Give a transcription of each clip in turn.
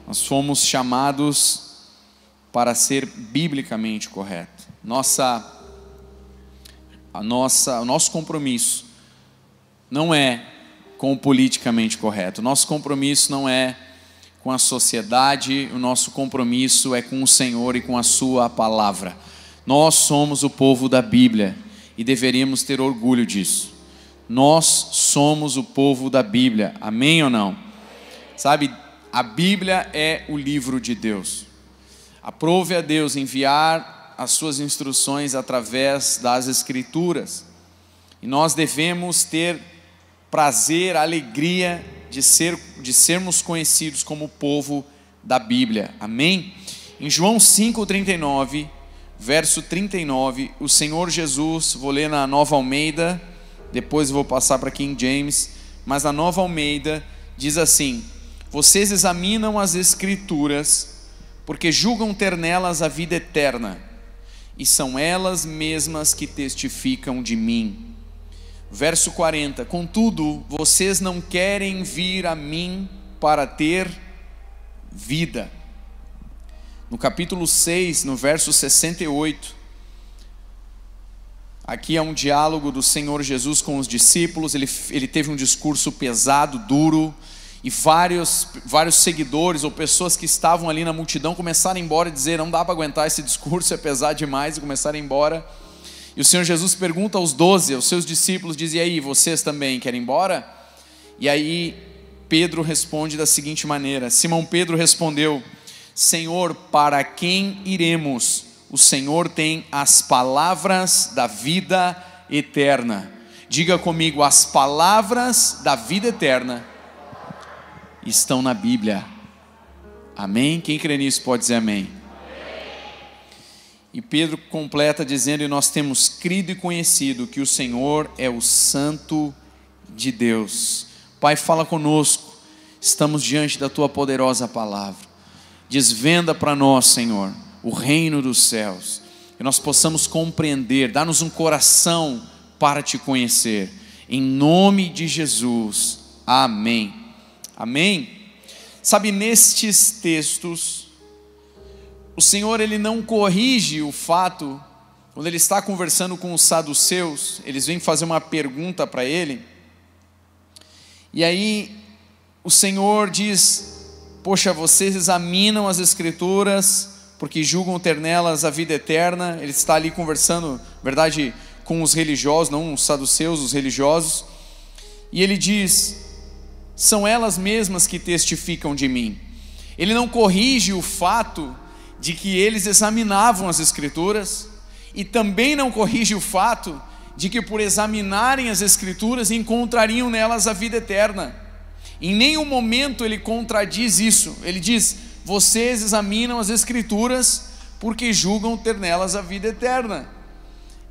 Nós fomos chamados para ser biblicamente correto. O nosso compromisso não é com o politicamente correto. O nosso compromisso não é com a sociedade. O nosso compromisso é com o Senhor e com a sua palavra. Nós somos o povo da Bíblia e deveríamos ter orgulho disso. Nós somos o povo da Bíblia. Amém ou não? Sabe, a Bíblia é o livro de Deus. Aprove a Deus enviar as suas instruções através das Escrituras. E nós devemos ter prazer, alegria de sermos conhecidos como o povo da Bíblia. Amém? Em João 5,39, verso 39, o Senhor Jesus, vou ler na Nova Almeida, depois vou passar para King James, mas na Nova Almeida diz assim: vocês examinam as Escrituras, porque julgam ter nelas a vida eterna, e são elas mesmas que testificam de mim. Verso 40, contudo, vocês não querem vir a mim para ter vida. No capítulo 6, no verso 68, aqui é um diálogo do Senhor Jesus com os discípulos. Ele teve um discurso pesado, duro, e vários seguidores ou pessoas que estavam ali na multidão começaram a ir embora e dizer: não dá para aguentar esse discurso, é pesado demais, e começaram a ir embora. E o Senhor Jesus pergunta aos 12, aos seus discípulos, diz: e aí, vocês também querem ir embora? E aí Pedro responde da seguinte maneira: Simão Pedro respondeu: Senhor, para quem iremos? O Senhor tem as palavras da vida eterna. Diga comigo: as palavras da vida eterna estão na Bíblia. Amém? Quem crê nisso pode dizer amém. E Pedro completa dizendo: e nós temos crido e conhecido que o Senhor é o Santo de Deus. Pai, fala conosco, estamos diante da Tua poderosa palavra. Desvenda para nós, Senhor, o reino dos céus, que nós possamos compreender, dá-nos um coração para Te conhecer, em nome de Jesus, amém. Amém? Sabe, nestes textos, o Senhor, Ele não corrige o fato, quando Ele está conversando com os saduceus, eles vêm fazer uma pergunta para Ele, e aí o Senhor diz: poxa, vocês examinam as Escrituras, porque julgam ter nelas a vida eterna. Ele está ali conversando, na verdade, com os religiosos, não os saduceus, os religiosos, e Ele diz: são elas mesmas que testificam de mim. Ele não corrige o fato de que eles examinavam as Escrituras, e também não corrige o fato de que por examinarem as Escrituras encontrariam nelas a vida eterna. Em nenhum momento ele contradiz isso. Ele diz: vocês examinam as Escrituras porque julgam ter nelas a vida eterna.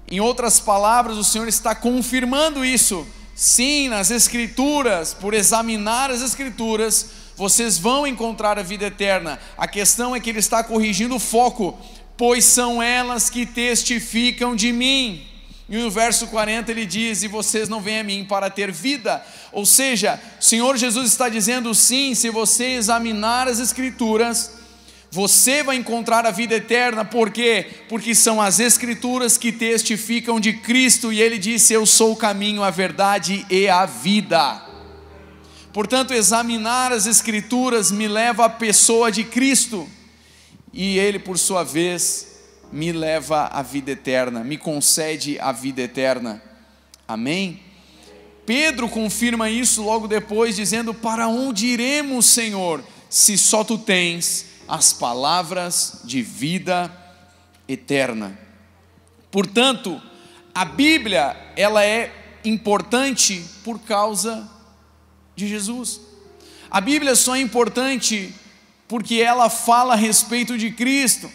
Em outras palavras, o Senhor está confirmando isso. Sim, nas Escrituras, por examinar as Escrituras, vocês vão encontrar a vida eterna. A questão é que Ele está corrigindo o foco: pois são elas que testificam de mim. E no verso 40 ele diz: e vocês não vêm a mim para ter vida. Ou seja, o Senhor Jesus está dizendo: sim, se você examinar as Escrituras, você vai encontrar a vida eterna. Por quê? Porque são as Escrituras que testificam de Cristo, e Ele disse: eu sou o caminho, a verdade e a vida. Portanto, examinar as Escrituras me leva à pessoa de Cristo, e Ele, por sua vez, me leva à vida eterna, me concede a vida eterna. Amém? Pedro confirma isso logo depois, dizendo: para onde iremos, Senhor, se só Tu tens as palavras de vida eterna? Portanto, a Bíblia, ela é importante por causa de Jesus. A Bíblia só é importante porque ela fala a respeito de Cristo.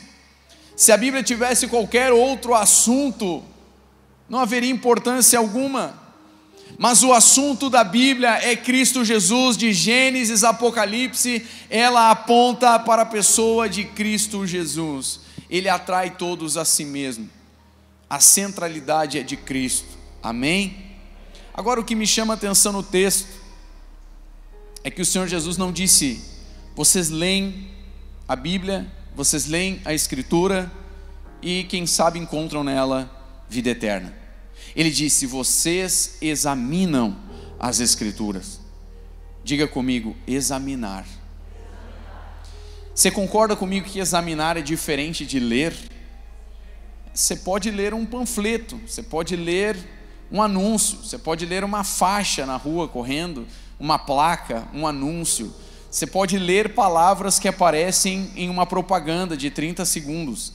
Se a Bíblia tivesse qualquer outro assunto, não haveria importância alguma. Mas o assunto da Bíblia é Cristo Jesus. De Gênesis a Apocalipse, ela aponta para a pessoa de Cristo Jesus. Ele atrai todos a si mesmo. A centralidade é de Cristo. Amém? Agora, o que me chama a atenção no texto é que o Senhor Jesus não disse: vocês leem a Bíblia, vocês leem a Escritura e quem sabe encontram nela vida eterna. Ele disse: vocês examinam as Escrituras. Diga comigo, examinar. Você concorda comigo que examinar é diferente de ler? Você pode ler um panfleto, você pode ler um anúncio, você pode ler uma faixa na rua correndo, uma placa, um anúncio. Você pode ler palavras que aparecem em uma propaganda de 30 segundos.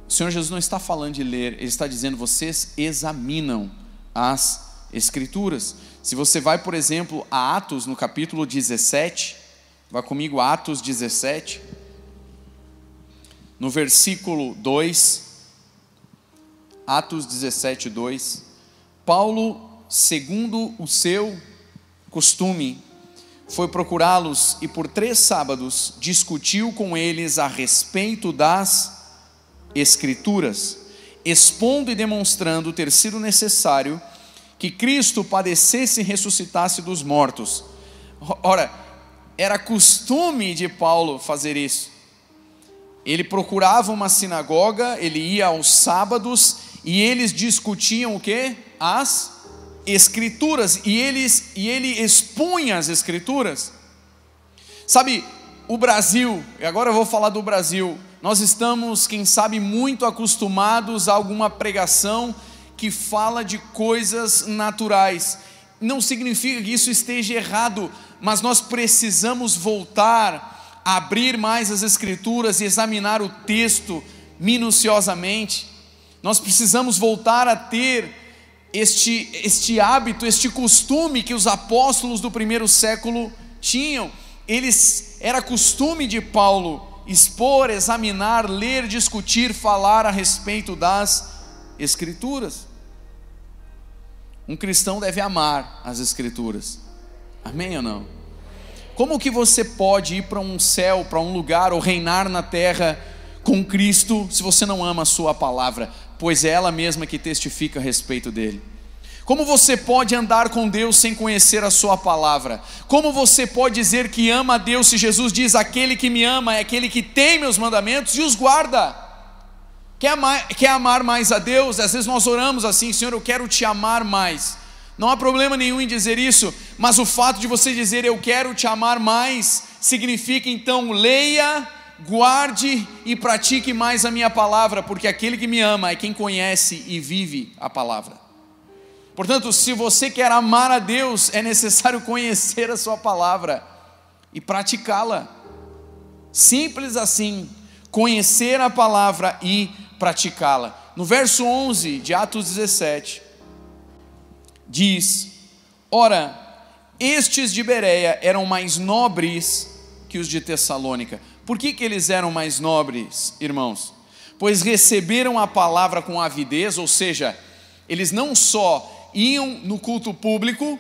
O Senhor Jesus não está falando de ler, Ele está dizendo: vocês examinam as Escrituras. Se você vai, por exemplo, a Atos, no capítulo 17, vá comigo a Atos 17, no versículo 2, Atos 17, 2, Paulo, segundo o seu costume, foi procurá-los e por 3 sábados discutiu com eles a respeito das Escrituras, expondo e demonstrando ter sido necessário que Cristo padecesse e ressuscitasse dos mortos. Ora, era costume de Paulo fazer isso. Ele procurava uma sinagoga, ele ia aos sábados e eles discutiam o quê? As Escrituras, e ele expunha as Escrituras. Sabe, o Brasil, e agora eu vou falar do Brasil, nós estamos, quem sabe, muito acostumados a alguma pregação que fala de coisas naturais. Não significa que isso esteja errado, mas nós precisamos voltar a abrir mais as Escrituras e examinar o texto minuciosamente. Nós precisamos voltar a ter este hábito, este costume que os apóstolos do primeiro século tinham. Era costume de Paulo expor, examinar, ler, discutir, falar a respeito das Escrituras. Um cristão deve amar as Escrituras. Amém ou não? Como que você pode ir para um céu, para um lugar, ou reinar na terra com Cristo, se você não ama a sua palavra? Pois é ela mesma que testifica a respeito dele. Como você pode andar com Deus sem conhecer a sua palavra? Como você pode dizer que ama a Deus se Jesus diz: aquele que me ama é aquele que tem meus mandamentos e os guarda? Quer amar mais a Deus? Às vezes nós oramos assim: Senhor, eu quero te amar mais. Não há problema nenhum em dizer isso, mas o fato de você dizer eu quero te amar mais, significa então leia, guarde e pratique mais a minha palavra, porque aquele que me ama é quem conhece e vive a palavra. Portanto, se você quer amar a Deus, é necessário conhecer a sua palavra e praticá-la. Simples assim, conhecer a palavra e praticá-la. No verso 11 de Atos 17, diz: ora, estes de Bereia eram mais nobres que os de Tessalônica. Por que eles eram mais nobres, irmãos? Pois receberam a palavra com avidez, ou seja, eles não só iam no culto público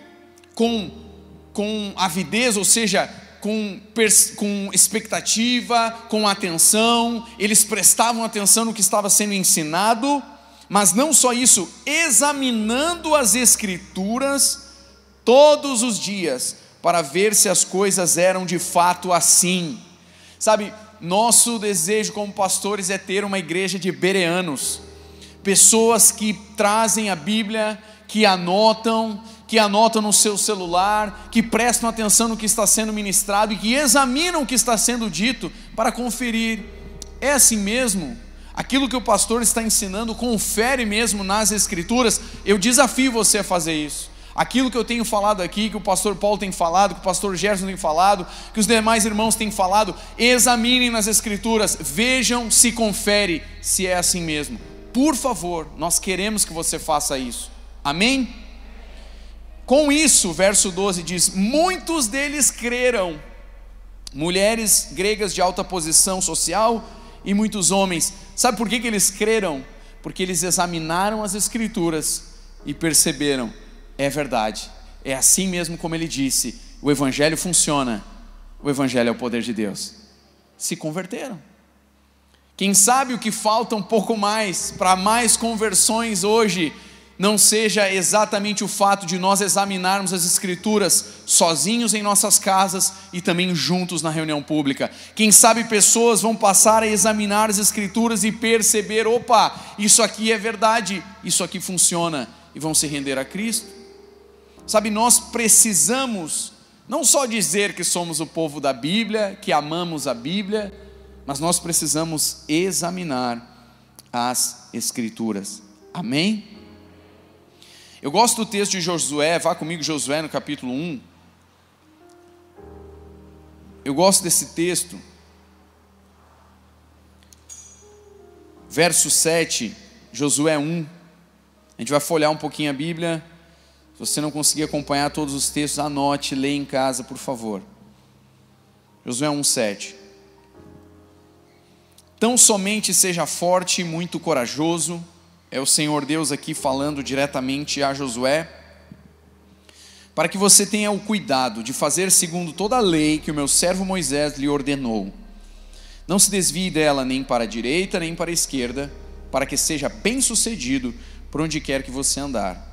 com avidez, ou seja, com expectativa, com atenção, eles prestavam atenção no que estava sendo ensinado, mas não só isso, examinando as Escrituras todos os dias, para ver se as coisas eram de fato assim. Sabe, nosso desejo como pastores é ter uma igreja de bereanos, pessoas que trazem a Bíblia, que anotam no seu celular, que prestam atenção no que está sendo ministrado e que examinam o que está sendo dito para conferir: é assim mesmo? Aquilo que o pastor está ensinando, confere mesmo nas Escrituras? Eu desafio você a fazer isso. Aquilo que eu tenho falado aqui, que o pastor Paulo tem falado, que o pastor Gerson tem falado, que os demais irmãos têm falado, examinem nas Escrituras, vejam se confere se é assim mesmo. Por favor, nós queremos que você faça isso. Amém? Com isso, verso 12 diz: muitos deles creram, mulheres gregas de alta posição social e muitos homens. Sabe por que eles creram? Porque eles examinaram as Escrituras e perceberam: é verdade, é assim mesmo como ele disse, o Evangelho funciona, o Evangelho é o poder de Deus. Se converteram. Quem sabe o que falta um pouco mais, para mais conversões hoje, não seja exatamente o fato de nós examinarmos as Escrituras sozinhos em nossas casas e também juntos na reunião pública. Quem sabe pessoas vão passar a examinar as Escrituras e perceber: opa, isso aqui é verdade, isso aqui funciona, e vão se render a Cristo. Sabe, nós precisamos não só dizer que somos o povo da Bíblia, que amamos a Bíblia, mas nós precisamos examinar as Escrituras. Amém? Eu gosto do texto de Josué. Vá comigo, Josué, no capítulo 1. Eu gosto desse texto. Verso 7, Josué 1. A gente vai folhear um pouquinho a Bíblia. Se você não conseguir acompanhar todos os textos, anote, leia em casa, por favor. Josué 1, 7. Tão somente seja forte e muito corajoso. É o Senhor Deus aqui falando diretamente a Josué, para que você tenha o cuidado de fazer segundo toda a lei que o meu servo Moisés lhe ordenou. Não se desvie dela nem para a direita nem para a esquerda, para que seja bem sucedido por onde quer que você andar.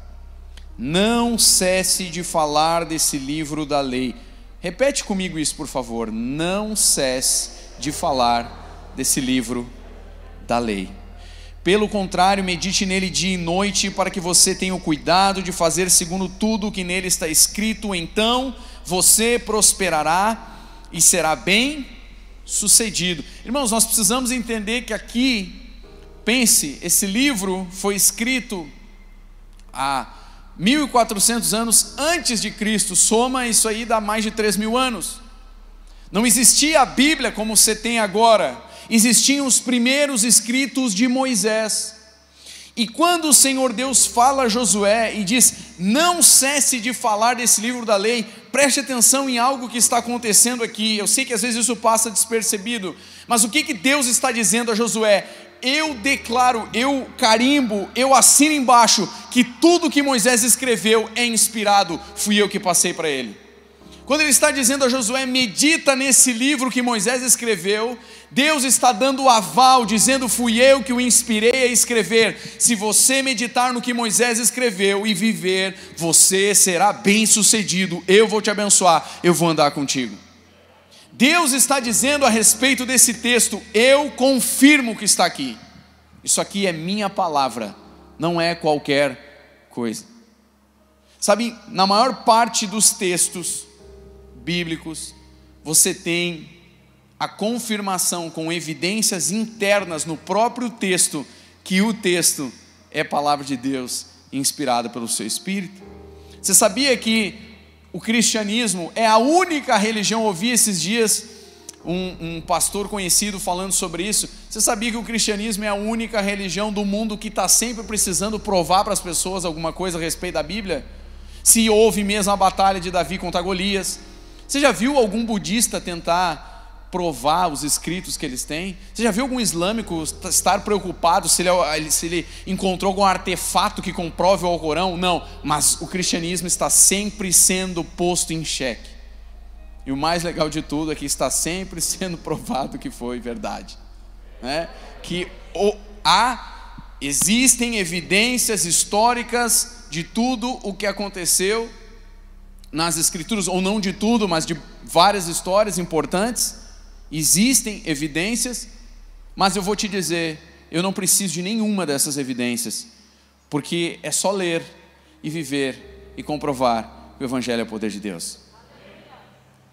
Não cesse de falar desse livro da lei. Repete comigo isso, por favor. Não cesse de falar desse livro da lei. Pelo contrário, medite nele dia e noite, para que você tenha o cuidado de fazer segundo tudo o que nele está escrito. Então você prosperará e será bem sucedido. Irmãos, nós precisamos entender que aqui, pense, esse livro foi escrito há 1400 anos antes de Cristo. Soma isso aí, dá mais de 3.000 anos. Não existia a Bíblia como você tem agora. Existiam os primeiros escritos de Moisés. E quando o Senhor Deus fala a Josué e diz: não cesse de falar desse livro da lei, preste atenção em algo que está acontecendo aqui. Eu sei que às vezes isso passa despercebido, mas o que Deus está dizendo a Josué? Eu declaro, eu carimbo, eu assino embaixo que tudo que Moisés escreveu é inspirado, fui eu que passei para ele. Quando ele está dizendo a Josué: medita nesse livro que Moisés escreveu, Deus está dando o aval, dizendo: fui eu que o inspirei a escrever. Se você meditar no que Moisés escreveu e viver, você será bem sucedido. Eu vou te abençoar, eu vou andar contigo. Deus está dizendo a respeito desse texto: eu confirmo o que está aqui. Isso aqui é minha palavra, não é qualquer coisa. Sabe, na maior parte dos textos bíblicos, você tem a confirmação com evidências internas no próprio texto, que o texto é palavra de Deus, inspirada pelo seu Espírito. Você sabia que o cristianismo é a única religião? Ouvi esses dias um pastor conhecido falando sobre isso. Você sabia que o cristianismo é a única religião do mundo que está sempre precisando provar para as pessoas alguma coisa a respeito da Bíblia? Se houve mesmo a batalha de Davi contra Golias. Você já viu algum budista tentar provar os escritos que eles têm? Você já viu algum islâmico estar preocupado se ele encontrou algum artefato que comprove o Alcorão? Não, mas o cristianismo está sempre sendo posto em xeque. E o mais legal de tudo é que está sempre sendo provado que foi verdade, né? Que existem evidências históricas de tudo o que aconteceu nas Escrituras, ou não de tudo, mas de várias histórias importantes. Existem evidências, mas eu vou te dizer, eu não preciso de nenhuma dessas evidências, porque é só ler e viver e comprovar que o Evangelho é o poder de Deus.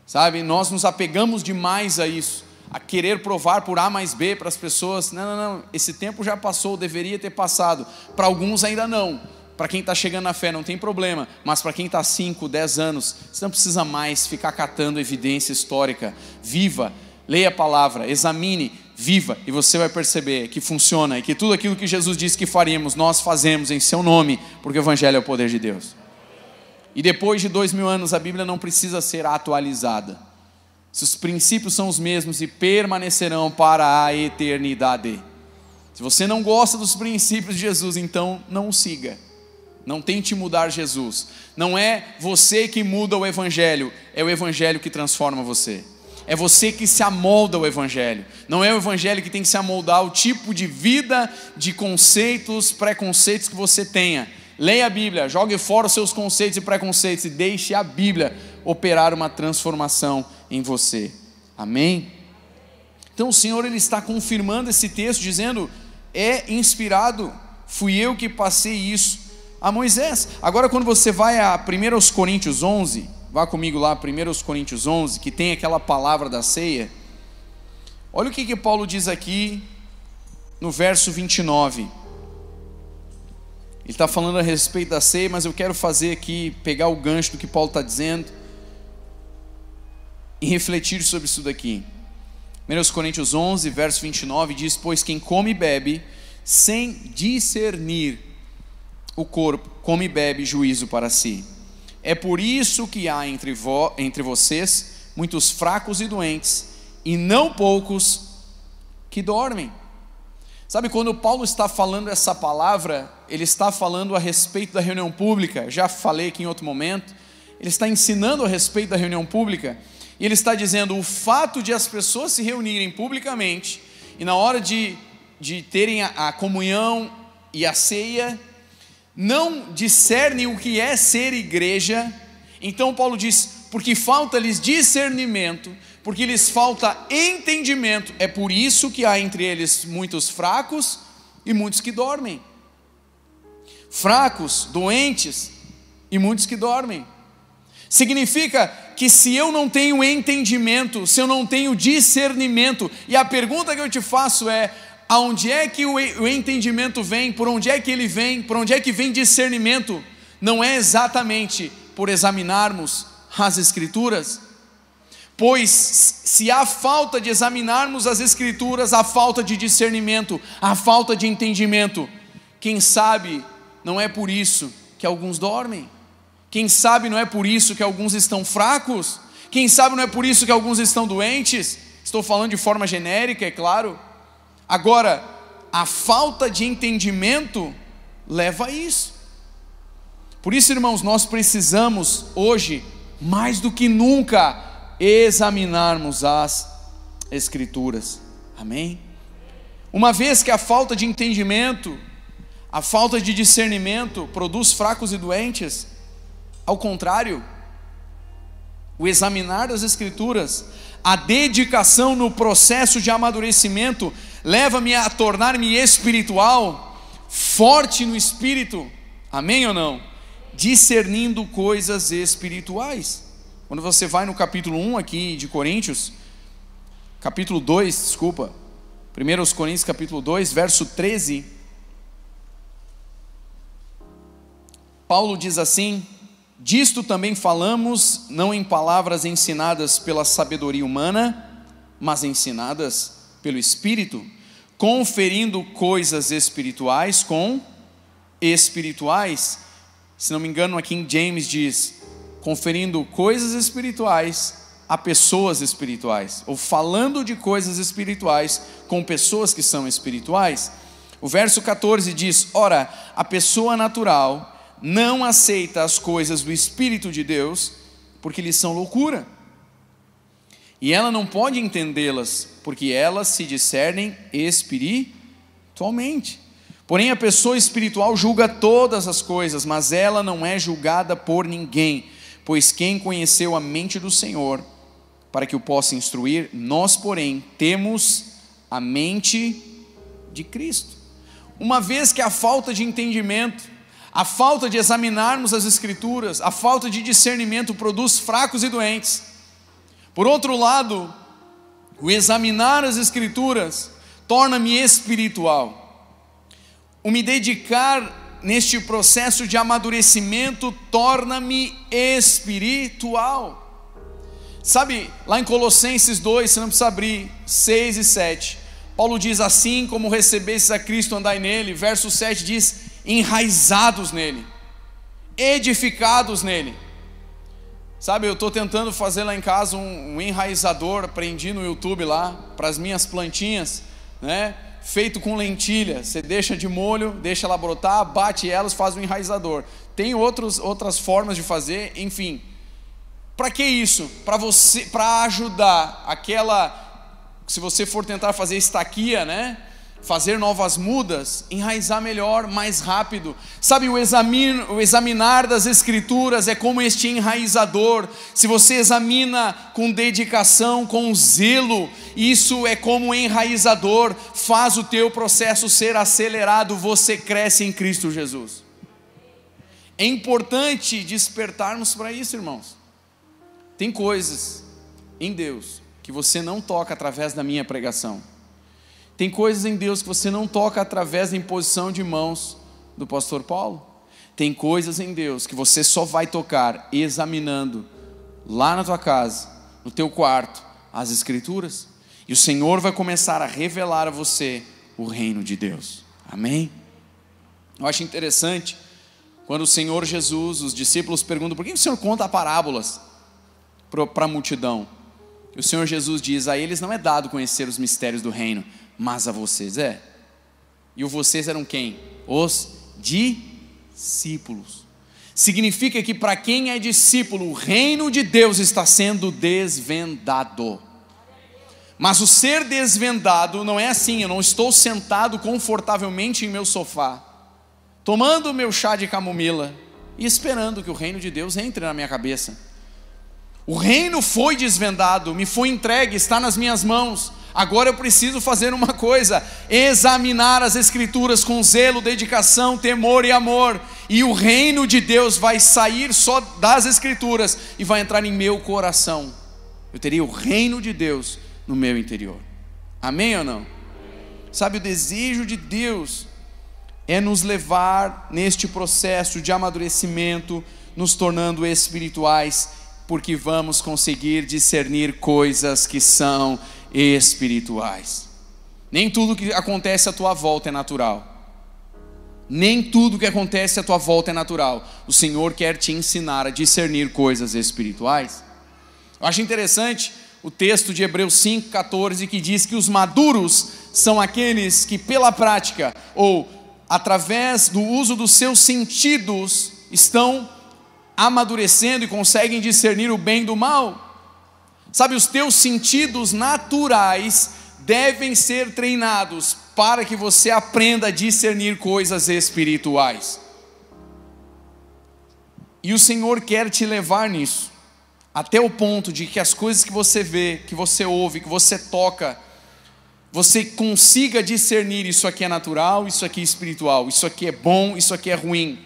Sabe, nós nos apegamos demais a isso, a querer provar por A mais B para as pessoas. Não, esse tempo já passou, deveria ter passado. Para alguns ainda não. Para quem está chegando na fé não tem problema, mas para quem está há 5, 10 anos, você não precisa mais ficar catando evidência histórica. Viva, leia a palavra, examine, viva, e você vai perceber que funciona, e que tudo aquilo que Jesus disse que faríamos, nós fazemos em seu nome, porque o Evangelho é o poder de Deus. E depois de 2000 anos a Bíblia não precisa ser atualizada. Se os princípios são os mesmos e permanecerão para a eternidade. Se você não gosta dos princípios de Jesus, então não o siga. Não tente mudar Jesus. Não é você que muda o Evangelho, é o Evangelho que transforma você. É você que se amolda ao Evangelho. Não é o Evangelho que tem que se amoldar ao tipo de vida, de conceitos, preconceitos que você tenha. Leia a Bíblia, jogue fora os seus conceitos e preconceitos e deixe a Bíblia operar uma transformação em você. Amém? Então o Senhor, Ele está confirmando esse texto, dizendo: é inspirado, fui eu que passei isso a Moisés. Agora, quando você vai a 1 Coríntios 11, vá comigo lá, 1 Coríntios 11, que tem aquela palavra da ceia. Olha o que Paulo diz aqui no verso 29. Ele está falando a respeito da ceia, mas eu quero fazer aqui, pegar o gancho do que Paulo está dizendo e refletir sobre isso daqui. 1 Coríntios 11, verso 29 diz: pois quem come e bebe sem discernir o corpo, come e bebe juízo para si. É por isso que há entre vocês muitos fracos e doentes, e não poucos que dormem. Sabe, quando Paulo está falando essa palavra, ele está falando a respeito da reunião pública. Já falei aqui em outro momento. Ele está ensinando a respeito da reunião pública, e ele está dizendo: o fato de as pessoas se reunirem publicamente e na hora de terem a comunhão e a ceia, não discernem o que é ser igreja. Então Paulo diz: porque falta-lhes discernimento, porque lhes falta entendimento, é por isso que há entre eles muitos fracos e muitos que dormem. Fracos, doentes e muitos que dormem. Significa que se eu não tenho entendimento, se eu não tenho discernimento, e a pergunta que eu te faço é: aonde é que o entendimento vem? Por onde é que ele vem? Por onde é que vem discernimento? Não é exatamente por examinarmos as Escrituras? Pois se há falta de examinarmos as Escrituras, há falta de discernimento, há falta de entendimento. Quem sabe não é por isso que alguns dormem? Quem sabe não é por isso que alguns estão fracos? Quem sabe não é por isso que alguns estão doentes? Estou falando de forma genérica, é claro. Agora, a falta de entendimento leva a isso. Por isso, irmãos, nós precisamos hoje, mais do que nunca, examinarmos as Escrituras. Amém? Uma vez que a falta de entendimento, a falta de discernimento produz fracos e doentes, ao contrário, o examinar das Escrituras, a dedicação no processo de amadurecimento, leva-me a tornar-me espiritual, forte no espírito. Amém ou não? Discernindo coisas espirituais. Quando você vai no capítulo 1 aqui de Coríntios, capítulo 2, desculpa, 1 Coríntios capítulo 2, verso 13, Paulo diz assim: disto também falamos, não em palavras ensinadas pela sabedoria humana, mas ensinadas pelo Espírito, conferindo coisas espirituais com espirituais. Se não me engano, aqui em James diz: conferindo coisas espirituais a pessoas espirituais, ou falando de coisas espirituais com pessoas que são espirituais. O verso 14 diz: ora, a pessoa natural não aceita as coisas do Espírito de Deus, porque lhes são loucura, e ela não pode entendê-las, porque elas se discernem espiritualmente. Porém, a pessoa espiritual julga todas as coisas, mas ela não é julgada por ninguém, pois quem conheceu a mente do Senhor, para que o possa instruir? Nós, porém, temos a mente de Cristo. Uma vez que a falta de entendimento, a falta de examinarmos as Escrituras, a falta de discernimento produz fracos e doentes. Por outro lado, o examinar as Escrituras torna-me espiritual. O me dedicar neste processo de amadurecimento torna-me espiritual. Sabe, lá em Colossenses 2, você não precisa abrir, 6 e 7, Paulo diz: assim como recebestes a Cristo, andai nele. Verso 7 diz: enraizados nele, edificados nele. Sabe, eu estou tentando fazer lá em casa um enraizador, aprendi no YouTube lá, para as minhas plantinhas, né? Feito com lentilha. Você deixa de molho, deixa ela brotar, bate elas, faz um enraizador. Tem outras formas de fazer, enfim. Para que isso? Para ajudar aquela, se você for tentar fazer estaquia, né? fazer novas mudas, enraizar melhor, mais rápido. Sabe, o examinar das Escrituras é como este enraizador. Se você examina com dedicação, com zelo, isso é como um enraizador, faz o teu processo ser acelerado, você cresce em Cristo Jesus. É importante despertarmos para isso, irmãos. Tem coisas em Deus que você não toca através da minha pregação. Tem coisas em Deus que você não toca através da imposição de mãos do pastor Paulo. Tem coisas em Deus que você só vai tocar examinando lá na tua casa, no teu quarto, as Escrituras. E o Senhor vai começar a revelar a você o reino de Deus. Amém? Eu acho interessante quando o Senhor Jesus, os discípulos perguntam: por que o Senhor conta parábolas para a multidão? E o Senhor Jesus diz: a eles não é dado conhecer os mistérios do reino, mas a vocês é. E os vocês eram quem? Os discípulos. Significa que para quem é discípulo, o reino de Deus está sendo desvendado. Mas o ser desvendado não é assim. Eu não estou sentado confortavelmente em meu sofá, tomando meu chá de camomila e esperando que o reino de Deus entre na minha cabeça. O reino foi desvendado, me foi entregue, está nas minhas mãos. Agora eu preciso fazer uma coisa: examinar as Escrituras com zelo, dedicação, temor e amor. E o reino de Deus vai sair só das Escrituras e vai entrar em meu coração. Eu teria o reino de Deus no meu interior. Amém ou não? Sabe, o desejo de Deus é nos levar neste processo de amadurecimento, nos tornando espirituais, porque vamos conseguir discernir coisas que são espirituais. Nem tudo que acontece à tua volta é natural. Nem tudo que acontece à tua volta é natural. O Senhor quer te ensinar a discernir coisas espirituais. Eu acho interessante o texto de Hebreus 5,14, que diz que os maduros são aqueles que pela prática, ou através do uso dos seus sentidos, estão amadurecendo e conseguem discernir o bem do mal. Sabe, os teus sentidos naturais devem ser treinados para que você aprenda a discernir coisas espirituais. E o Senhor quer te levar nisso, até o ponto de que as coisas que você vê, que você ouve, que você toca, você consiga discernir: isso aqui é natural, isso aqui é espiritual, isso aqui é bom, isso aqui é ruim.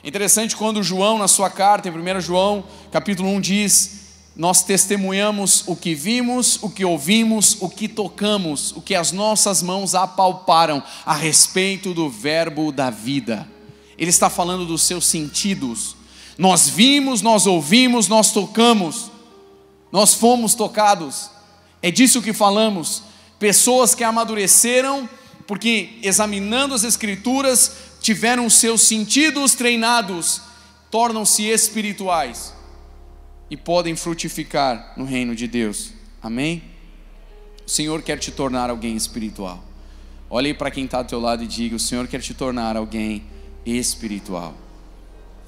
Interessante quando João, na sua carta, em 1 João, capítulo 1, diz: nós testemunhamos o que vimos, o que ouvimos, o que tocamos, o que as nossas mãos apalparam a respeito do verbo da vida. Ele está falando dos seus sentidos. Nós vimos, nós ouvimos, nós tocamos, nós fomos tocados. É disso que falamos. Pessoas que amadureceram porque, examinando as Escrituras, tiveram os seus sentidos treinados, tornam-se espirituais e podem frutificar no reino de Deus. Amém? O Senhor quer te tornar alguém espiritual. Olhe para quem está ao teu lado e diga: o Senhor quer te tornar alguém espiritual.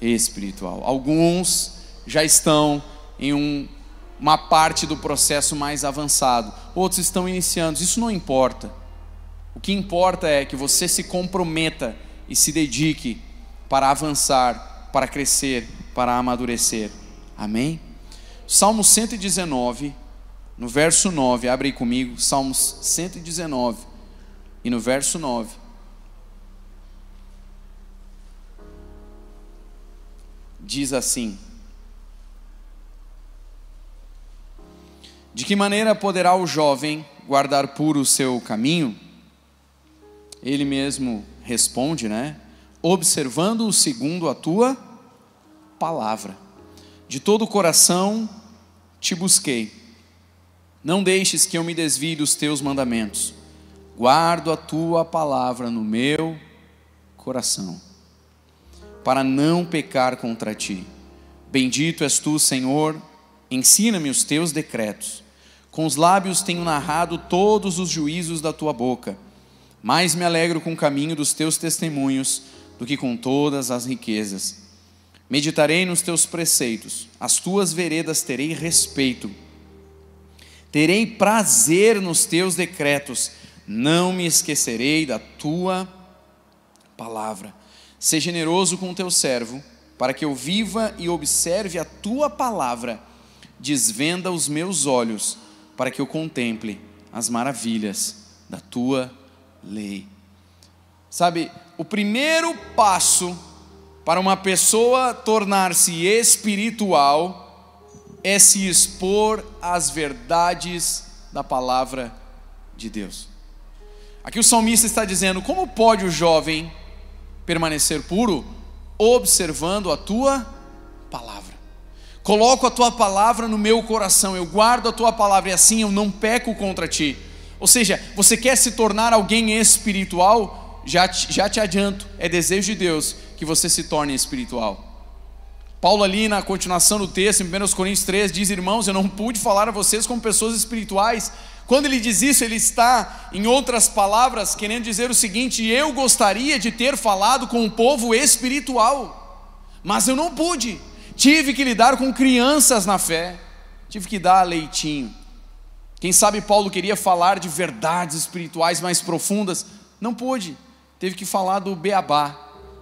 Espiritual. Alguns já estão em uma parte do processo mais avançado, outros estão iniciando. Isso não importa. O que importa é que você se comprometa e se dedique para avançar, para crescer, para amadurecer. Amém? Salmo 119, no verso 9, abre aí comigo, Salmos 119, e no verso 9. Diz assim: de que maneira poderá o jovem guardar puro o seu caminho? Ele mesmo responde, né? Observando-o segundo a tua palavra. De todo o coração te busquei. Não deixes que eu me desvie dos teus mandamentos. Guardo a tua palavra no meu coração, para não pecar contra ti. Bendito és tu, Senhor, ensina-me os teus decretos. Com os lábios tenho narrado todos os juízos da tua boca. Mais me alegro com o caminho dos teus testemunhos do que com todas as riquezas. Meditarei nos teus preceitos, as tuas veredas terei respeito. Terei prazer nos teus decretos, não me esquecerei da tua palavra. Seja generoso com o teu servo, para que eu viva e observe a tua palavra. Desvenda os meus olhos, para que eu contemple as maravilhas da tua lei. Sabe, o primeiro passo para uma pessoa tornar-se espiritual é se expor às verdades da palavra de Deus. Aqui o salmista está dizendo: como pode o jovem permanecer puro? Observando a tua palavra. Coloco a tua palavra no meu coração, eu guardo a tua palavra e assim eu não peco contra ti. Ou seja, você quer se tornar alguém espiritual? Já te adianto, é desejo de Deus que você se torne espiritual. Paulo ali na continuação do texto, em 1 Coríntios 3, diz: irmãos, eu não pude falar a vocês como pessoas espirituais. Quando ele diz isso, ele está, em outras palavras, querendo dizer o seguinte: eu gostaria de ter falado com o povo espiritual, mas eu não pude. Tive que lidar com crianças na fé, tive que dar leitinho. Quem sabe Paulo queria falar de verdades espirituais mais profundas, não pôde. Teve que falar do beabá,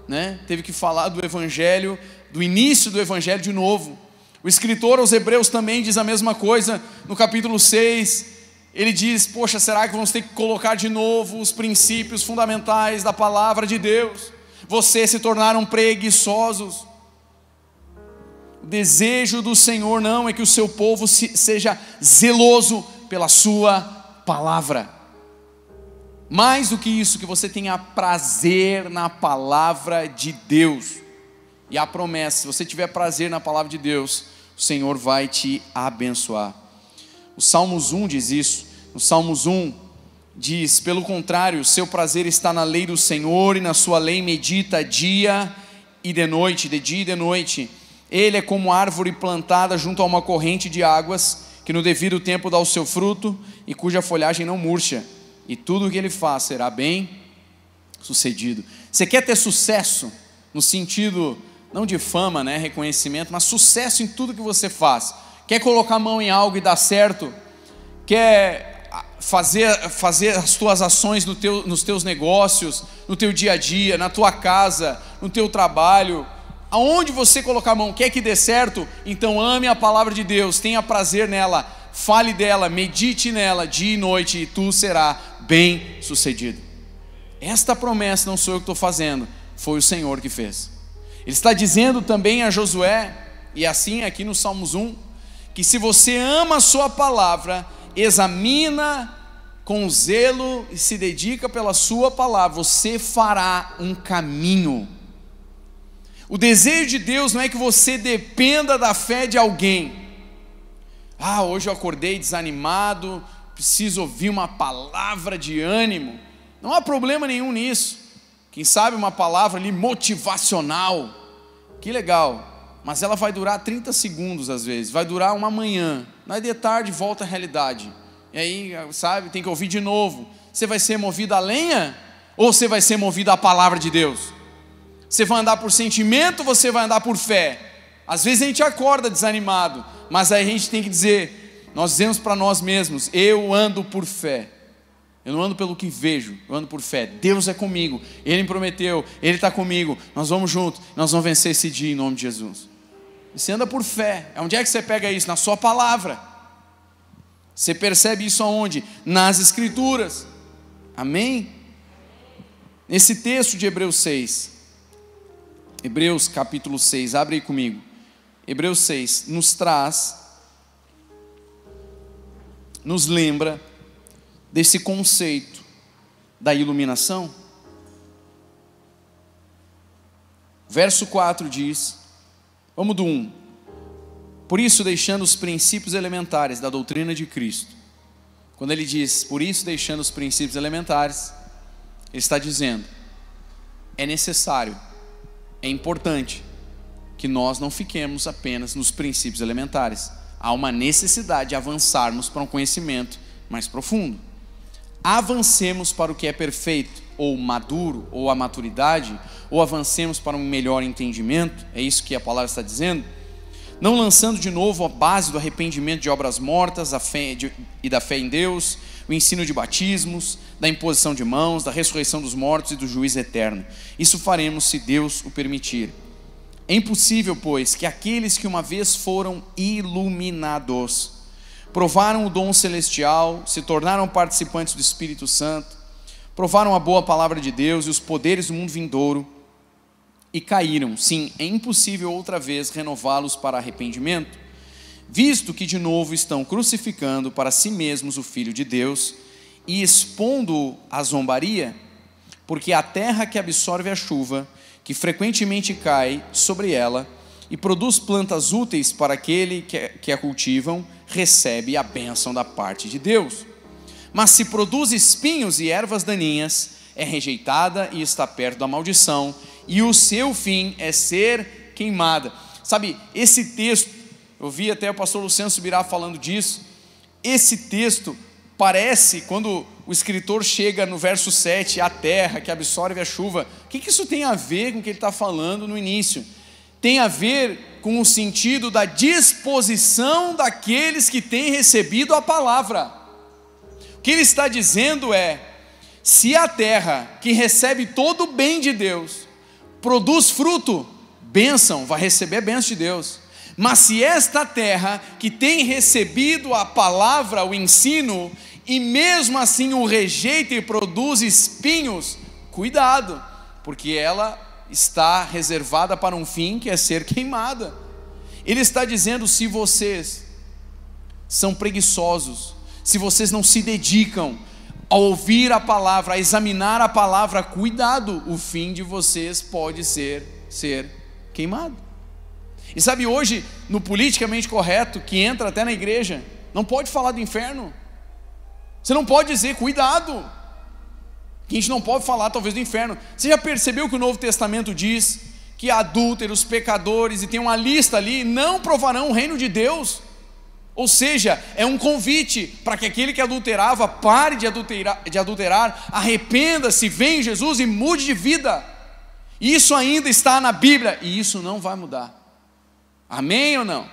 né? Teve que falar do evangelho, do início do evangelho de novo. O escritor aos Hebreus também diz a mesma coisa, no capítulo 6, ele diz: poxa, será que vamos ter que colocar de novo os princípios fundamentais da palavra de Deus? Vocês se tornaram preguiçosos. O desejo do Senhor não é que o seu povo seja zeloso pela sua palavra. Mais do que isso, que você tenha prazer na palavra de Deus. E a promessa: se você tiver prazer na palavra de Deus, o Senhor vai te abençoar. O Salmos 1 diz isso. No Salmos 1 diz: pelo contrário, seu prazer está na lei do Senhor, e na sua lei medita dia e de noite, de dia e de noite. Ele é como árvore plantada junto a uma corrente de águas, que no devido tempo dá o seu fruto, e cuja folhagem não murcha, e tudo o que ele faz será bem sucedido. Você quer ter sucesso, no sentido não de fama, né, reconhecimento, mas sucesso em tudo que você faz? Quer colocar a mão em algo e dar certo? Quer fazer as tuas ações nos teus negócios, no teu dia a dia, na tua casa, no teu trabalho? Aonde você colocar a mão, quer que dê certo? Então ame a palavra de Deus, tenha prazer nela, fale dela, medite nela dia e noite, e tu será bem sucedido. Esta promessa não sou eu que estou fazendo, foi o Senhor que fez. Ele está dizendo também a Josué, e assim aqui no Salmos 1, que se você ama a sua palavra, examina com zelo e se dedica pela sua palavra, você fará um caminho. O desejo de Deus não é que você dependa da fé de alguém. Ah, hoje eu acordei desanimado, preciso ouvir uma palavra de ânimo. Não há problema nenhum nisso. Quem sabe uma palavra ali motivacional, que legal, mas ela vai durar 30 segundos às vezes, vai durar uma manhã, aí de tarde volta à realidade, e aí, sabe, tem que ouvir de novo. Você vai ser movido a lenha, ou você vai ser movido à palavra de Deus? Você vai andar por sentimento, ou você vai andar por fé? Às vezes a gente acorda desanimado, mas aí a gente tem que dizer, nós dizemos para nós mesmos: eu ando por fé. Eu não ando pelo que vejo, eu ando por fé. Deus é comigo, Ele me prometeu, Ele está comigo, nós vamos juntos, nós vamos vencer esse dia em nome de Jesus. E você anda por fé. Onde é que você pega isso? Na sua palavra. Você percebe isso aonde? Nas Escrituras. Amém? Nesse texto de Hebreus 6, Hebreus capítulo 6, abre aí comigo. Hebreus 6 nos lembra desse conceito da iluminação. Verso 4 diz, vamos do 1: por isso, deixando os princípios elementares da doutrina de Cristo. Quando ele diz, por isso, deixando os princípios elementares, ele está dizendo, é necessário, é importante que nós não fiquemos apenas nos princípios elementares. Há uma necessidade de avançarmos para um conhecimento mais profundo. Avancemos para o que é perfeito, ou maduro, ou a maturidade, ou avancemos para um melhor entendimento. É isso que a palavra está dizendo. Não lançando de novo a base do arrependimento de obras mortas e da fé em Deus, o ensino de batismos, da imposição de mãos, da ressurreição dos mortos e do juízo eterno. Isso faremos se Deus o permitir. É impossível, pois, que aqueles que uma vez foram iluminados, provaram o dom celestial, se tornaram participantes do Espírito Santo, provaram a boa palavra de Deus e os poderes do mundo vindouro, e caíram. Sim, é impossível outra vez renová-los para arrependimento, visto que de novo estão crucificando para si mesmos o Filho de Deus e expondo-o à zombaria, porque a terra que absorve a chuva, que frequentemente cai sobre ela e produz plantas úteis para aquele que a cultivam, recebe a bênção da parte de Deus. Mas se produz espinhos e ervas daninhas, é rejeitada e está perto da maldição, e o seu fim é ser queimada. Sabe, esse texto, eu vi até o pastor Luciano Subirá falando disso. Esse texto parece, quando o escritor chega no verso 7, a terra que absorve a chuva, o que isso tem a ver com o que ele está falando no início? Tem a ver com o sentido da disposição daqueles que têm recebido a palavra. O que ele está dizendo é: se a terra que recebe todo o bem de Deus produz fruto, bênção, vai receber a bênção de Deus. Mas se esta terra que tem recebido a palavra, o ensino, e mesmo assim o rejeita e produz espinhos, cuidado, porque ela está reservada para um fim que é ser queimada. Ele está dizendo: se vocês são preguiçosos, se vocês não se dedicam a ouvir a palavra, a examinar a palavra, cuidado, o fim de vocês pode ser queimado. E sabe, hoje, no politicamente correto, que entra até na igreja, não pode falar do inferno. Você não pode dizer, cuidado, que a gente não pode falar talvez do inferno. Você já percebeu que o Novo Testamento diz que adúlteros, pecadores, e tem uma lista ali, não provarão o reino de Deus? Ou seja, é um convite para que aquele que adulterava pare de adulterar, arrependa-se, venha em Jesus e mude de vida. Isso ainda está na Bíblia e isso não vai mudar. Amém ou não? Amém.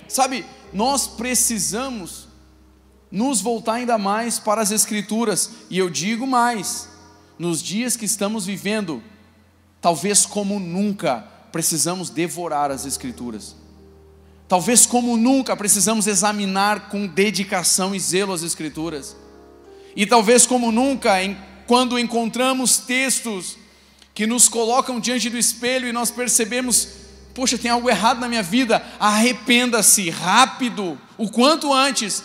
Sabe, nós precisamos nos voltar ainda mais para as Escrituras. E eu digo mais, nos dias que estamos vivendo, talvez como nunca precisamos devorar as Escrituras. Talvez como nunca precisamos examinar com dedicação e zelo as Escrituras. E talvez como nunca, quando encontramos textos que nos colocam diante do espelho e nós percebemos: poxa, tem algo errado na minha vida, arrependa-se rápido, o quanto antes.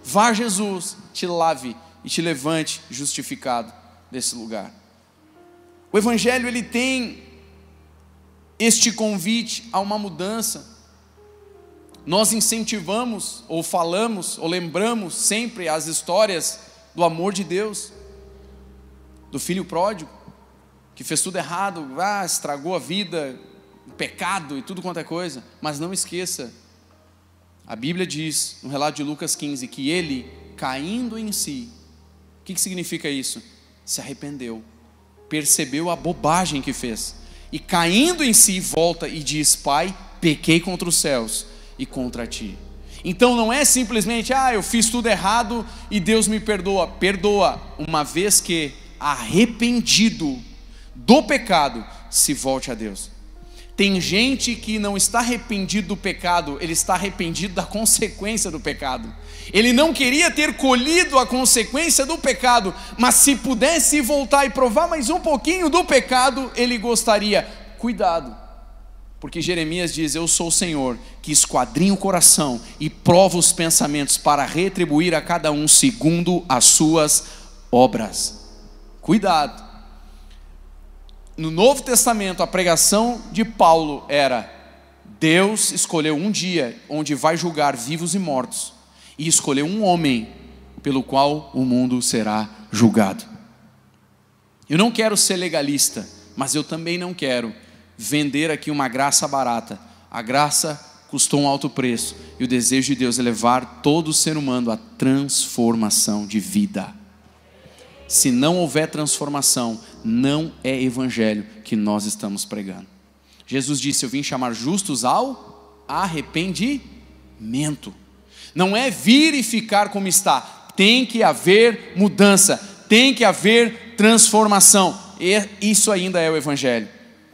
Vá a Jesus, te lave e te levante justificado desse lugar. O Evangelho, ele tem este convite a uma mudança. Nós incentivamos, ou falamos, ou lembramos sempre as histórias do amor de Deus, do filho pródigo, que fez tudo errado, estragou a vida, pecado e tudo quanto é coisa. Mas não esqueça, a Bíblia diz, no relato de Lucas 15, que ele, caindo em si, o que significa isso? Se arrependeu, percebeu a bobagem que fez, e caindo em si, volta e diz: Pai, pequei contra os céus e contra ti. Então não é simplesmente: eu fiz tudo errado e Deus me perdoa. Perdoa, uma vez que, arrependido do pecado, se volte a Deus. Tem gente que não está arrependido do pecado, ele está arrependido da consequência do pecado. Ele não queria ter colhido a consequência do pecado, mas se pudesse voltar e provar mais um pouquinho do pecado, ele gostaria. Cuidado, porque Jeremias diz: eu sou o Senhor que esquadrinha o coração e prova os pensamentos para retribuir a cada um segundo as suas obras. Cuidado. No Novo Testamento, a pregação de Paulo era: Deus escolheu um dia onde vai julgar vivos e mortos, e escolheu um homem pelo qual o mundo será julgado. Eu não quero ser legalista, mas eu também não quero vender aqui uma graça barata. A graça custou um alto preço, e o desejo de Deus é levar todo ser humano à transformação de vida. Se não houver transformação, não é evangelho que nós estamos pregando. Jesus disse: eu vim chamar justos ao arrependimento. Não é vir e ficar como está. Tem que haver mudança, tem que haver transformação. E isso ainda é o Evangelho.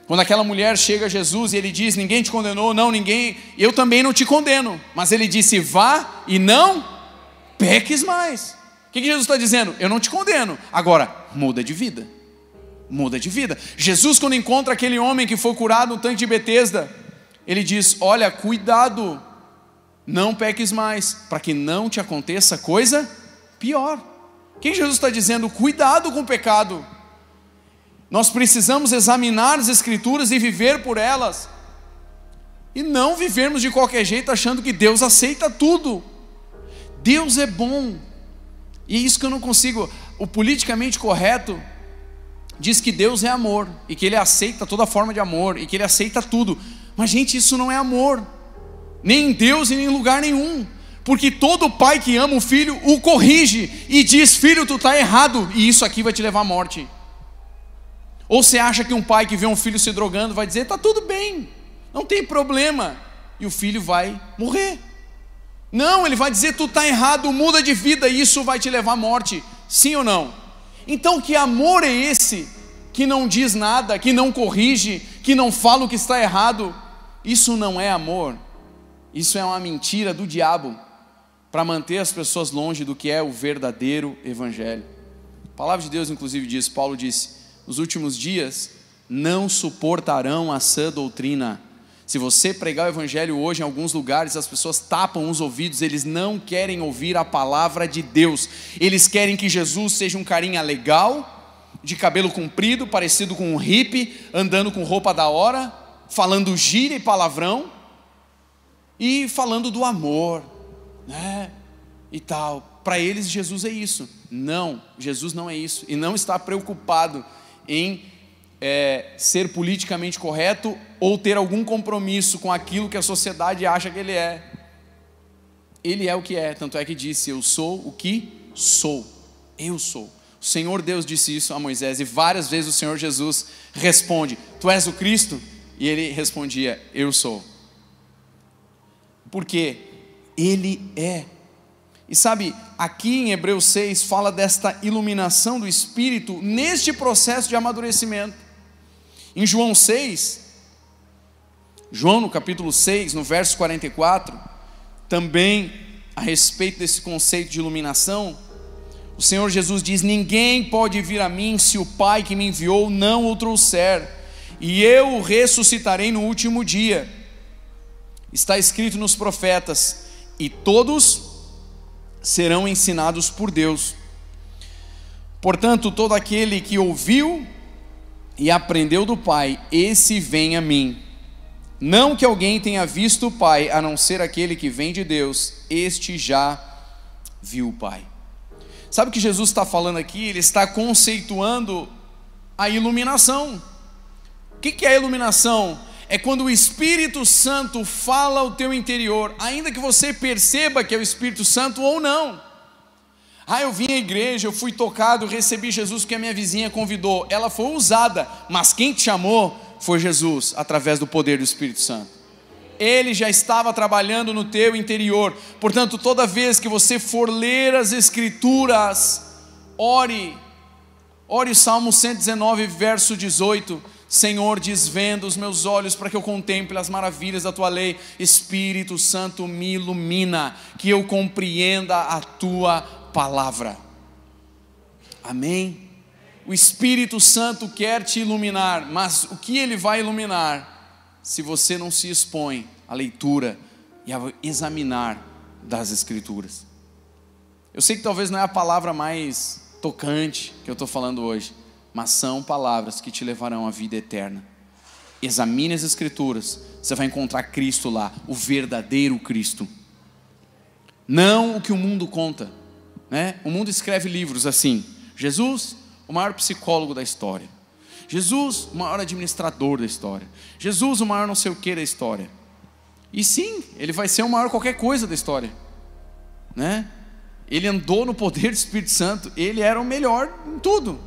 Quando aquela mulher chega a Jesus e ele diz: ninguém te condenou? Não, ninguém. Eu também não te condeno. Mas ele disse: vá e não peques mais. O que Jesus está dizendo? Eu não te condeno. Agora, muda de vida. Muda de vida. Jesus, quando encontra aquele homem que foi curado no tanque de Betesda, ele diz: olha, cuidado, não peques mais, para que não te aconteça coisa pior. O que Jesus está dizendo? Cuidado com o pecado. Nós precisamos examinar as Escrituras e viver por elas, e não vivermos de qualquer jeito achando que Deus aceita tudo. Deus é bom, e é isso que eu não consigo. O politicamente correto diz que Deus é amor, e que Ele aceita toda forma de amor, e que Ele aceita tudo. Mas gente, isso não é amor, nem em Deus e nem em lugar nenhum. Porque todo pai que ama o filho o corrige e diz: filho, tu está errado, e isso aqui vai te levar à morte. Ou você acha que um pai que vê um filho se drogando vai dizer: está tudo bem, não tem problema, e o filho vai morrer? Não, ele vai dizer: tu está errado, muda de vida, e isso vai te levar à morte. Sim ou não? Então que amor é esse que não diz nada, que não corrige, que não fala o que está errado? Isso não é amor, isso é uma mentira do diabo para manter as pessoas longe do que é o verdadeiro Evangelho. A palavra de Deus inclusive diz, Paulo disse: nos últimos dias não suportarão a sã doutrina. Se você pregar o Evangelho hoje em alguns lugares, as pessoas tapam os ouvidos, eles não querem ouvir a palavra de Deus. Eles querem que Jesus seja um carinha legal, de cabelo comprido, parecido com um hippie, andando com roupa da hora, falando gíria e palavrão, e falando do amor, né? E tal. Para eles Jesus é isso. Não, Jesus não é isso, e não está preocupado em ser politicamente correto ou ter algum compromisso com aquilo que a sociedade acha que ele é. Ele é o que é, tanto é que disse: eu sou o que sou. Eu sou. O Senhor Deus disse isso a Moisés, e várias vezes o Senhor Jesus responde: tu és o Cristo? E ele respondia: eu sou. Porque ele é. E sabe, aqui em Hebreus 6 fala desta iluminação do Espírito neste processo de amadurecimento. Em João 6, João no capítulo 6, no verso 44, também a respeito desse conceito de iluminação, o Senhor Jesus diz: ninguém pode vir a mim se o Pai que me enviou não o trouxer, e eu o ressuscitarei no último dia. Está escrito nos profetas: e todos serão ensinados por Deus. Portanto, todo aquele que ouviu e aprendeu do Pai, esse vem a mim. Não que alguém tenha visto o Pai, a não ser aquele que vem de Deus, este já viu o Pai. Sabe o que Jesus está falando aqui? Ele está conceituando a iluminação. O que é a iluminação? É quando o Espírito Santo fala ao teu interior, ainda que você perceba que é o Espírito Santo ou não. Eu vim à igreja, eu fui tocado, recebi Jesus porque a minha vizinha convidou. Ela foi usada, mas quem te chamou foi Jesus, através do poder do Espírito Santo. Ele já estava trabalhando no teu interior. Portanto, toda vez que você for ler as Escrituras, ore o Salmo 119, verso 18. Senhor, desvenda os meus olhos para que eu contemple as maravilhas da tua lei. Espírito Santo, me ilumina, que eu compreenda a tua palavra. Amém? O Espírito Santo quer te iluminar, mas o que ele vai iluminar se você não se expõe à leitura e a examinar das Escrituras? Eu sei que talvez não é a palavra mais tocante que eu estou falando hoje, mas são palavras que te levarão à vida eterna. Examine as Escrituras, você vai encontrar Cristo lá, o verdadeiro Cristo, não o que o mundo conta, né? O mundo escreve livros assim: Jesus, o maior psicólogo da história; Jesus, o maior administrador da história; Jesus, o maior não sei o que da história. E sim, ele vai ser o maior qualquer coisa da história, né? Ele andou no poder do Espírito Santo, ele era o melhor em tudo.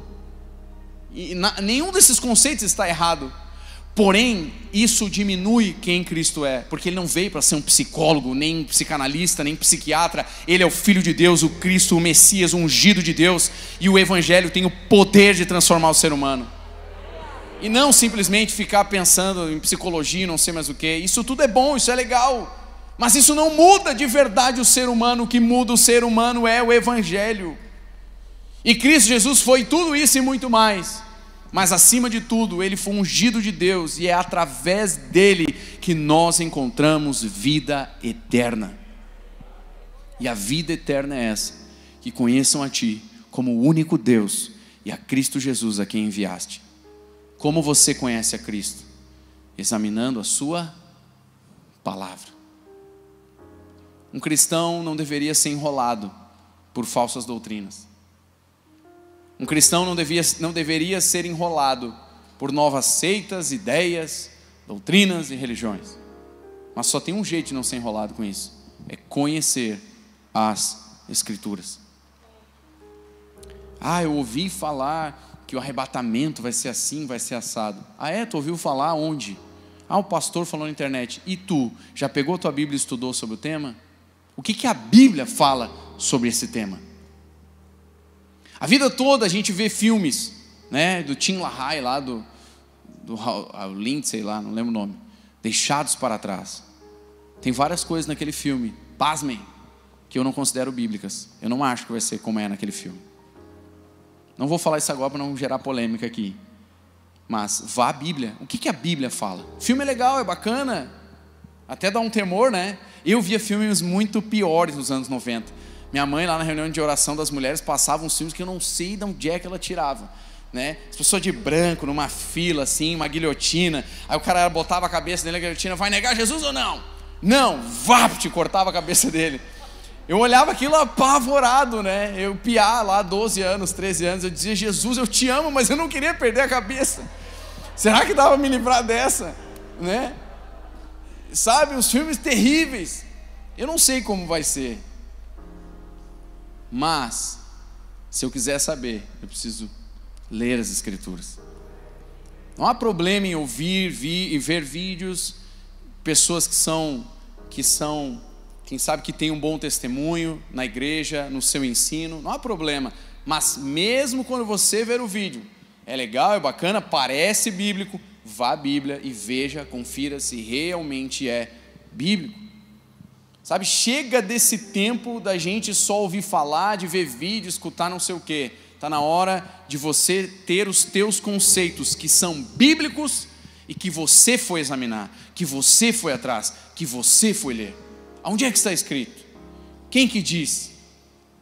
E nenhum desses conceitos está errado. Porém, isso diminui quem Cristo é, porque Ele não veio para ser um psicólogo, nem psicanalista, nem psiquiatra. Ele é o Filho de Deus, o Cristo, o Messias, o ungido de Deus. E o Evangelho tem o poder de transformar o ser humano. E não simplesmente ficar pensando em psicologia, não sei mais o que. Isso tudo é bom, isso é legal. Mas isso não muda de verdade o ser humano. O que muda o ser humano é o Evangelho. E Cristo Jesus foi tudo isso e muito mais. Mas acima de tudo, Ele foi ungido de Deus, e é através dele que nós encontramos vida eterna. E a vida eterna é essa: que conheçam a Ti como o único Deus e a Cristo Jesus a quem enviaste. Como você conhece a Cristo? Examinando a sua palavra. Um cristão não deveria ser enrolado por falsas doutrinas. Um cristão não deveria ser enrolado por novas seitas, ideias, doutrinas e religiões. Mas só tem um jeito de não ser enrolado com isso: é conhecer as Escrituras. Eu ouvi falar que o arrebatamento vai ser assim, vai ser assado. Tu ouviu falar onde? O pastor falou na internet. E tu, já pegou a tua Bíblia e estudou sobre o tema? O que a Bíblia fala sobre esse tema? A vida toda a gente vê filmes, né, do Tim LaHaye lá, do Lindsay lá, não lembro o nome, Deixados para Trás. Tem várias coisas naquele filme, pasmem, que eu não considero bíblicas. Eu não acho que vai ser como é naquele filme. Não vou falar isso agora para não gerar polêmica aqui. Mas vá à Bíblia. O que a Bíblia fala? O filme é legal, é bacana, até dá um temor, né? Eu via filmes muito piores nos anos 90. Minha mãe, lá na reunião de oração das mulheres, passava uns filmes que eu não sei de onde é que ela tirava, né? As pessoas de branco, numa fila assim, uma guilhotina. Aí o cara botava a cabeça dele na guilhotina: vai negar Jesus ou não? Não, te cortava a cabeça dele. Eu olhava aquilo apavorado, né? Eu piá lá, 12 anos, 13 anos, eu dizia: Jesus, eu te amo, mas eu não queria perder a cabeça. Será que dava para me livrar dessa, né? Sabe, uns filmes terríveis. Eu não sei como vai ser. Mas, se eu quiser saber, eu preciso ler as Escrituras. Não há problema em ouvir e ver vídeos, pessoas que são, quem sabe que tem um bom testemunho na igreja, no seu ensino, não há problema. Mas mesmo quando você ver o vídeo, é legal, é bacana, parece bíblico, vá à Bíblia e veja, confira se realmente é bíblico. Sabe, chega desse tempo da gente só ouvir falar, de ver vídeo, escutar não sei o quê. Está na hora de você ter os teus conceitos que são bíblicos e que você foi examinar, que você foi atrás, que você foi ler. Aonde é que está escrito? Quem que diz?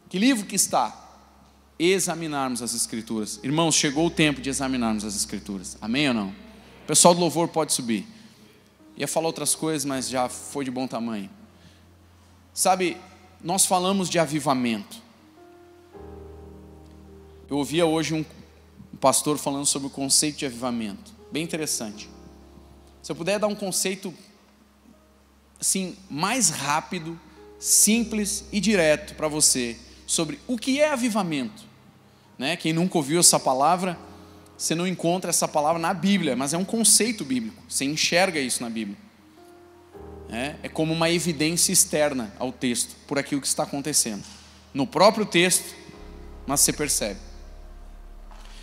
Que livro que está? Examinarmos as Escrituras. Irmãos, chegou o tempo de examinarmos as Escrituras. Amém ou não? O pessoal do louvor pode subir. Ia falar outras coisas, mas já foi de bom tamanho. Sabe, nós falamos de avivamento. Eu ouvia hoje um pastor falando sobre o conceito de avivamento. Bem interessante. Se eu puder dar um conceito assim, mais rápido, simples e direto para você sobre o que é avivamento, né? Quem nunca ouviu essa palavra, você não encontra essa palavra na Bíblia, mas é um conceito bíblico. Você enxerga isso na Bíblia. É como uma evidência externa ao texto, por aquilo que está acontecendo no próprio texto, mas você percebe.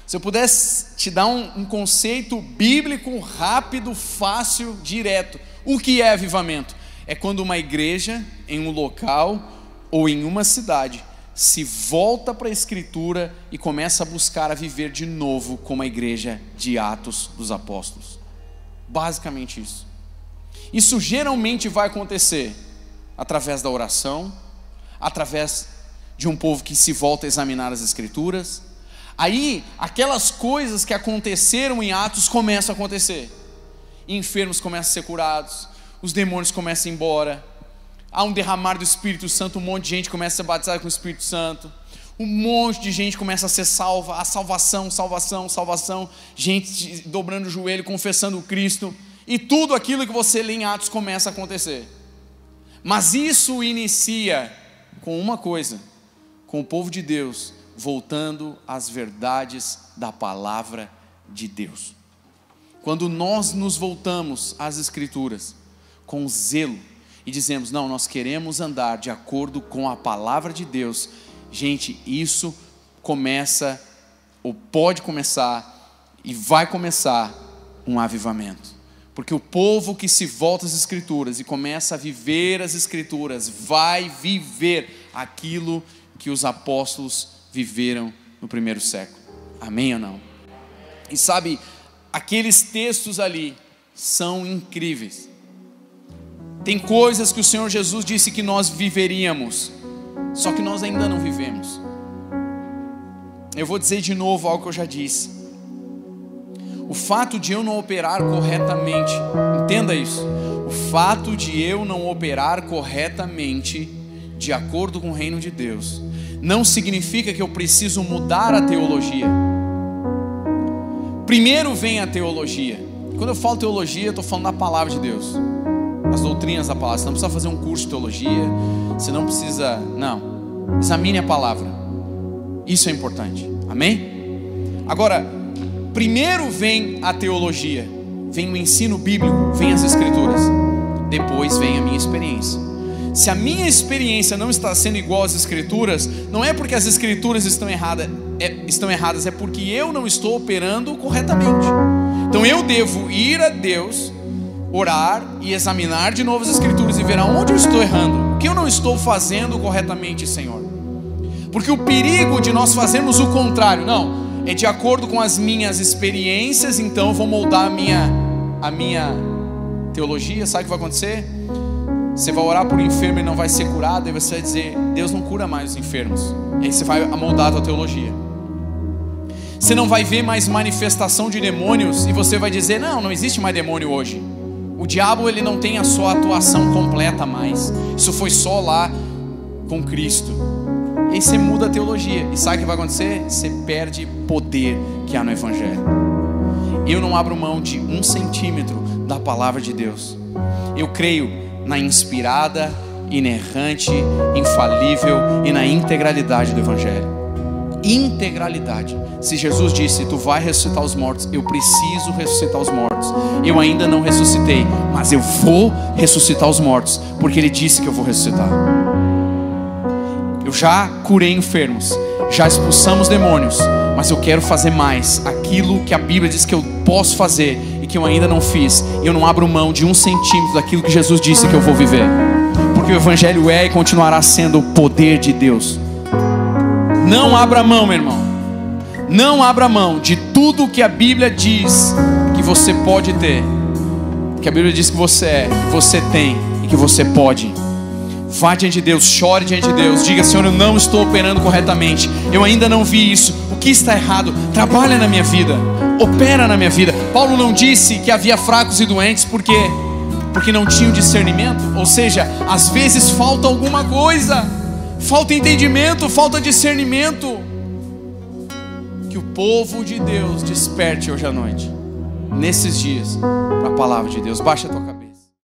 Se eu pudesse te dar um conceito bíblico rápido, fácil, direto, o que é avivamento? É quando uma igreja em um local ou em uma cidade se volta para a Escritura e começa a buscar a viver de novo como a igreja de Atos dos Apóstolos. Basicamente isso. Isso geralmente vai acontecer através da oração, através de um povo que se volta a examinar as Escrituras. Aí, aquelas coisas que aconteceram em Atos começam a acontecer. Enfermos começam a ser curados, os demônios começam a ir embora, há um derramar do Espírito Santo, um monte de gente começa a ser batizada com o Espírito Santo, um monte de gente começa a ser salva, a salvação, gente dobrando o joelho, confessando o Cristo. E tudo aquilo que você lê em Atos começa a acontecer. Mas isso inicia com uma coisa: com o povo de Deus voltando às verdades da palavra de Deus. quando nós nos voltamos às Escrituras com zelo e dizemos, não, nós queremos andar de acordo com a palavra de Deus, gente, isso começa, ou pode começar, e vai começar um avivamento. Porque o povo que se volta às Escrituras e começa a viver as Escrituras, vai viver aquilo que os apóstolos viveram no primeiro século. Amém ou não? E sabe, aqueles textos ali são incríveis. Tem coisas que o Senhor Jesus disse que nós viveríamos, só que nós ainda não vivemos. Eu vou dizer de novo algo que eu já disse. O fato de eu não operar corretamente, entenda isso, o fato de eu não operar corretamente de acordo com o reino de Deus, não significa que eu preciso mudar a teologia. Primeiro vem a teologia. Quando eu falo teologia, eu estou falando da palavra de Deus, as doutrinas da palavra. Você não precisa fazer um curso de teologia, você não precisa, não, examine a palavra, isso é importante, amém? Agora, primeiro vem a teologia, vem o ensino bíblico, vem as Escrituras, depois vem a minha experiência. Se a minha experiência não está sendo igual às Escrituras, não é porque as Escrituras estão erradas, é porque eu não estou operando corretamente. Então eu devo ir a Deus, orar e examinar de novo as Escrituras e ver aonde eu estou errando, o que eu não estou fazendo corretamente, Senhor. Porque o perigo de nós fazermos o contrário, não, é de acordo com as minhas experiências, então eu vou moldar a minha teologia. Sabe o que vai acontecer? Você vai orar por um enfermo e não vai ser curado, e você vai dizer, Deus não cura mais os enfermos. E aí você vai moldar a tua teologia. Você não vai ver mais manifestação de demônios, e você vai dizer, não existe mais demônio hoje. O diabo, ele não tem a sua atuação completa mais. Isso foi só lá com Cristo. E aí você muda a teologia, e sabe o que vai acontecer? Você perde poder que há no Evangelho. Eu não abro mão de 1 centímetro da palavra de Deus. Eu creio na inspirada, inerrante, infalível e na integralidade do Evangelho. Integralidade. Se Jesus disse, tu vai ressuscitar os mortos, eu preciso ressuscitar os mortos. Eu ainda não ressuscitei, mas eu vou ressuscitar os mortos, porque Ele disse que eu vou ressuscitar. Eu já curei enfermos, já expulsamos demônios, mas eu quero fazer mais, aquilo que a Bíblia diz que eu posso fazer e que eu ainda não fiz. Eu não abro mão de 1 centímetro daquilo que Jesus disse que eu vou viver, porque o Evangelho é e continuará sendo o poder de Deus. Não abra mão, meu irmão, não abra mão de tudo que a Bíblia diz que você pode ter, que a Bíblia diz que você é, que você tem e que você pode. Vá diante de Deus, chore diante de Deus, diga, Senhor, eu não estou operando corretamente, eu ainda não vi isso, o que está errado? Trabalha na minha vida, opera na minha vida. Paulo não disse que havia fracos e doentes porque não tinham discernimento, ou seja, às vezes falta alguma coisa, falta entendimento, falta discernimento. Que o povo de Deus desperte hoje à noite, nesses dias, para a palavra de Deus. Baixa a tua cabeça.